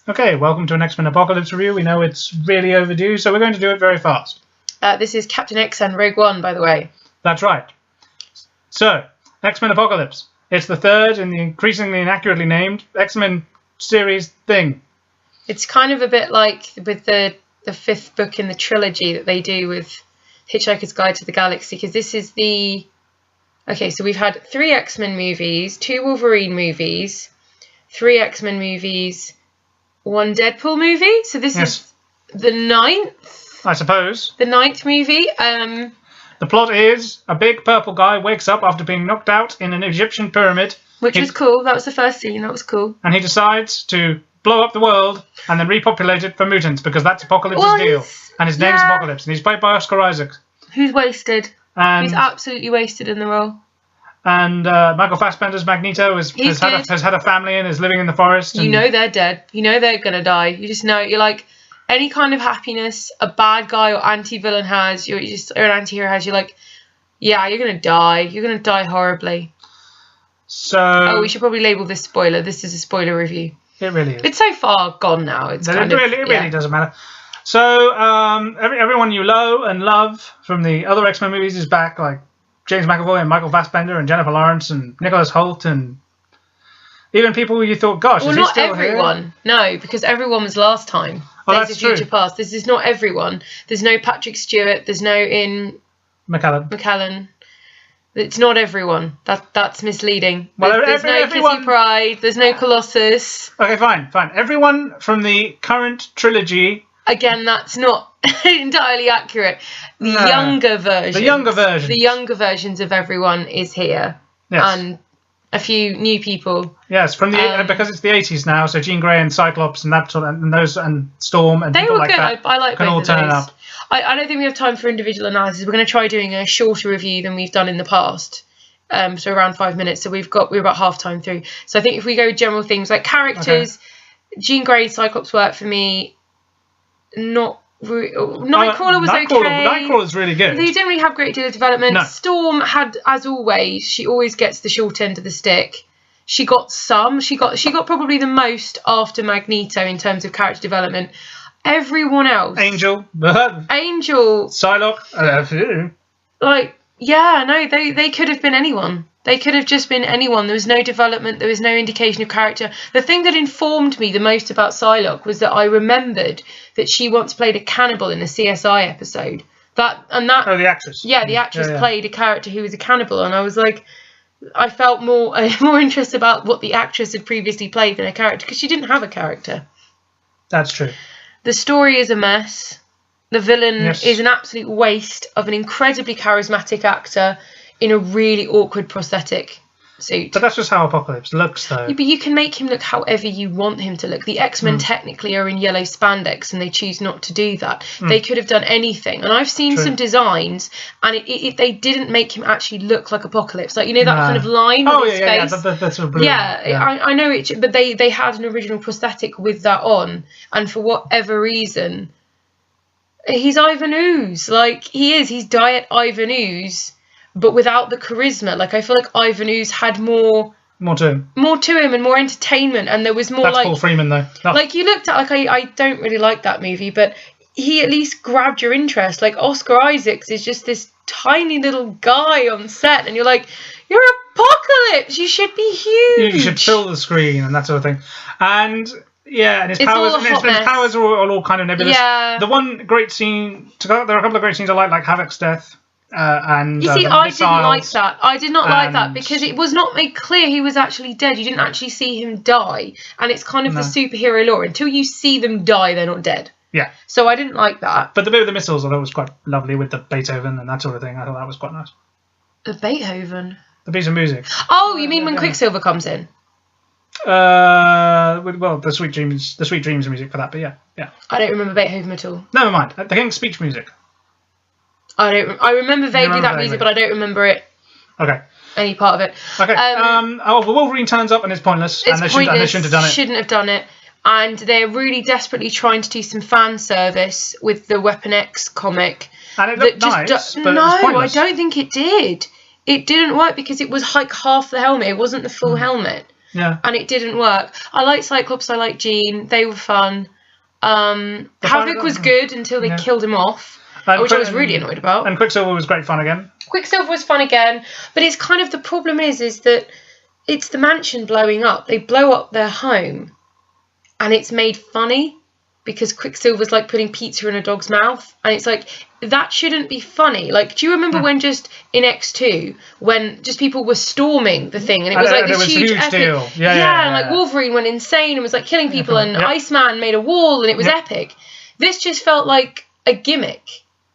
Okay, welcome to an Xmen Apocalypse review. We know it's really overdue, so we're going to do it very fast. This is Captain X and Rogue One, by the way. That's right. So, Xmen Apocalypse. It's the third in the increasingly inaccurately named X-Men series thing. It's kind of a bit like with the fifth book in the trilogy that they do with Hitchhiker's Guide to the Galaxy, because this is the... Okay, so we've had 3 X-Men movies, 2 Wolverine movies, 3 X-Men movies, 1 Deadpool movie. So this is the 9th, I suppose. The 9th movie. The plot is a big purple guy wakes up after being knocked out in an Egyptian pyramid. Which was cool. That was the first scene. That was cool. And he decides to blow up the world and then repopulate it for mutants, because that's Apocalypse's deal. And his name's Apocalypse, and he's played by Oscar Isaac. Who's wasted. He's absolutely wasted in the role. And Michael Fassbender's Magneto has had a family and is living in the forest. You know they're dead. You know they're going to die. You just know. You're like, any kind of happiness a bad guy or anti-villain has, or an anti-hero has, you're like, yeah, you're going to die. You're going to die horribly. So... Oh, we should probably label this spoiler. This is a spoiler review. It really is. It's so far gone now. It really doesn't matter. So everyone you know and love from the other X-Men movies is back, like James McAvoy and Michael Fassbender and Jennifer Lawrence and Nicholas Hoult, and even people you thought, gosh, is he still here? Well, not everyone. No, because everyone was last time. Oh, There's a future past. This is not everyone. There's no Patrick Stewart. There's no Ian McKellen. It's not everyone. That's misleading. There's no Kitty Pryde. There's no Colossus. Okay, fine. Everyone from the current trilogy. Again, that's not entirely accurate. The younger versions of everyone is here. Yes. And a few new people. Yes, from the because it's the 80s now, so Jean Grey and Cyclops and that sort of, and Storm and people like that. I like can both all of turn those. up. I don't think we have time for individual analysis. We're going to try doing a shorter review than we've done in the past. So around 5 minutes. So we're about half time through. So I think if we go general things like characters, Jean Grey, Cyclops worked for me. Nightcrawler was okay. Nightcrawler's really good. He didn't really have a great deal of development. No. Storm had, as always, she always gets the short end of the stick. She got some. She got probably the most after Magneto in terms of character development. Everyone else, Angel, Psylocke, they could have been anyone. They could have just been anyone. There was no development. There was no indication of character. The thing that informed me the most about Psylocke was that I remembered that she once played a cannibal in a CSI episode. Oh, the actress. Yeah, the actress played a character who was a cannibal, and I was like, I felt more interest about what the actress had previously played than a character, because she didn't have a character. That's true. The story is a mess. The villain is an absolute waste of an incredibly charismatic actor in a really awkward prosthetic suit. But that's just how Apocalypse looks, though. Yeah, but you can make him look however you want him to look. The X-Men technically are in yellow spandex, and they choose not to do that. They could have done anything. And I've seen some designs, and they didn't make him actually look like Apocalypse. Like, you know, that kind of line on his face? That's sort of blue. I know it, but they had an original prosthetic with that on, and for whatever reason, he's Ivan Ooze. Like, he's Diet Ivan Ooze, but without the charisma. Like, I feel like Ivan Ooze had more to him and more entertainment, and there was more. That's Paul Freeman, though. Oh. Like, you looked at, like, I don't really like that movie, but he at least grabbed your interest. Like, Oscar Isaacs is just this tiny little guy on set, and you're like, you're Apocalypse, you should be huge. You should fill the screen and that sort of thing. And and his powers are all kind of nebulous. Yeah. The one great scene, there are a couple of great scenes I like Havoc's death. And you see, I didn't like that. I did not like that because it was not made clear he was actually dead. You didn't actually see him die, and it's kind of the superhero lore. Until you see them die, they're not dead. Yeah. So I didn't like that. But the bit with the missiles, I thought was quite lovely with the Beethoven and that sort of thing. I thought that was quite nice. The Beethoven. The piece of music. Oh, you mean when Quicksilver comes in? The Sweet Dreams music for that, but yeah. I don't remember Beethoven at all. Never mind. The King's Speech music. I remember vaguely that music, but I don't remember it. Okay. Any part of it. Okay. The Wolverine turns up and it's pointless. They shouldn't have done it. Shouldn't have done it. And they're really desperately trying to do some fan service with the Weapon X comic. And it looked nice, but it was pointless. I don't think it did. It didn't work because it was like half the helmet. It wasn't the full helmet. Yeah. And it didn't work. I liked Cyclops, I liked Jean, they were fun. Havoc was good until they killed him off, which I was really annoyed about. And Quicksilver was great fun again. Quicksilver was fun again, but it's kind of the problem is that it's the mansion blowing up. They blow up their home, and it's made funny because Quicksilver's like putting pizza in a dog's mouth, and it's like that shouldn't be funny. Like, do you remember when just in X2 when just people were storming the thing, and it was like this huge epic deal. And like Wolverine went insane and was like killing people, and Iceman made a wall, and it was epic. This just felt like a gimmick.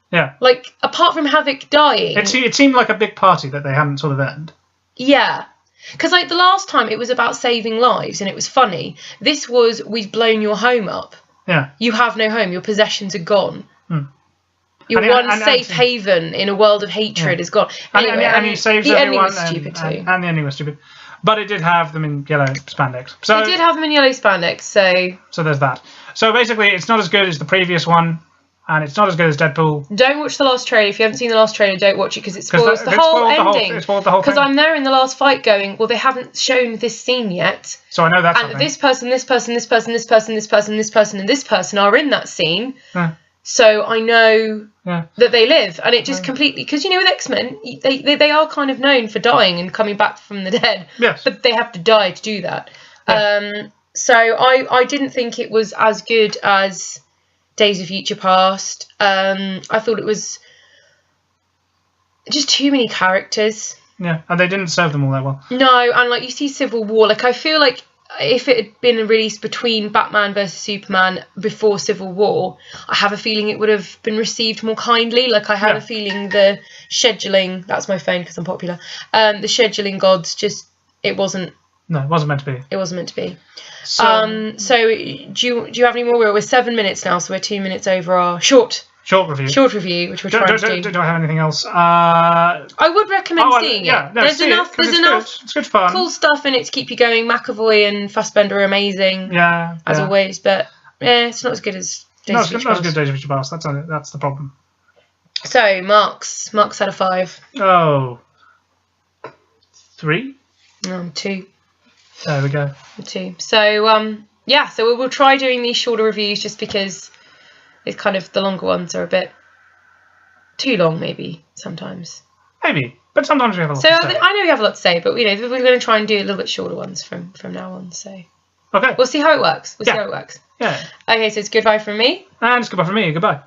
Yeah. Like, apart from Havoc dying... It seemed like a big party that they hadn't sort of earned. Yeah. Because, like, the last time it was about saving lives and it was funny. This was, we've blown your home up. Yeah. You have no home. Your possessions are gone. Your safe haven in a world of hatred is gone. Anyway, and he saves the everyone. ending was stupid too. And the ending was stupid. But it did have them in yellow spandex. So it did have them in yellow spandex, So there's that. So basically, it's not as good as the previous one. And it's not as good as Deadpool. Don't watch the last trailer. If you haven't seen the last trailer, don't watch it because it spoils the whole ending. It spoiled the whole thing. Because I'm there in the last fight going, well, they haven't shown this scene yet. So I know that's and this person, this person, this person, this person, this person, this person, and this person are in that scene. Yeah. So I know that they live. And it just completely... Because, you know, with X-Men, they are kind of known for dying and coming back from the dead. Yes. But they have to die to do that. Yeah. So I didn't think it was as good as Days of Future Past. I thought it was just too many characters. Yeah, and they didn't serve them all that well. No, and like you see Civil War, like I feel like if it had been released between Batman versus Superman before Civil War, I have a feeling it would have been received more kindly. Like I have a feeling the scheduling, that's my phone because I'm popular, the scheduling gods just, it wasn't. No, it wasn't meant to be. It wasn't meant to be. So do you have any more? We're 7 minutes now, so we're 2 minutes over our short review, which we're trying to do. Do I have anything else? I would recommend seeing it. There's enough it's good fun. Cool stuff in it to keep you going. McAvoy and Fassbender are amazing, as always. But it's not as good as Days of Future Past. Not as good as Days of Future Past. That's the problem. So Mark's out of 5. Oh, 3. 2. There we go. 2. So so we'll try doing these shorter reviews just because it's kind of the longer ones are a bit too long, maybe sometimes. Maybe, but sometimes we have a lot to say. I know we have a lot to say, but we're going to try and do a little bit shorter ones from now on. So okay, we'll see how it works. See how it works. Yeah. Okay, so it's goodbye from me. And it's goodbye from me. Goodbye.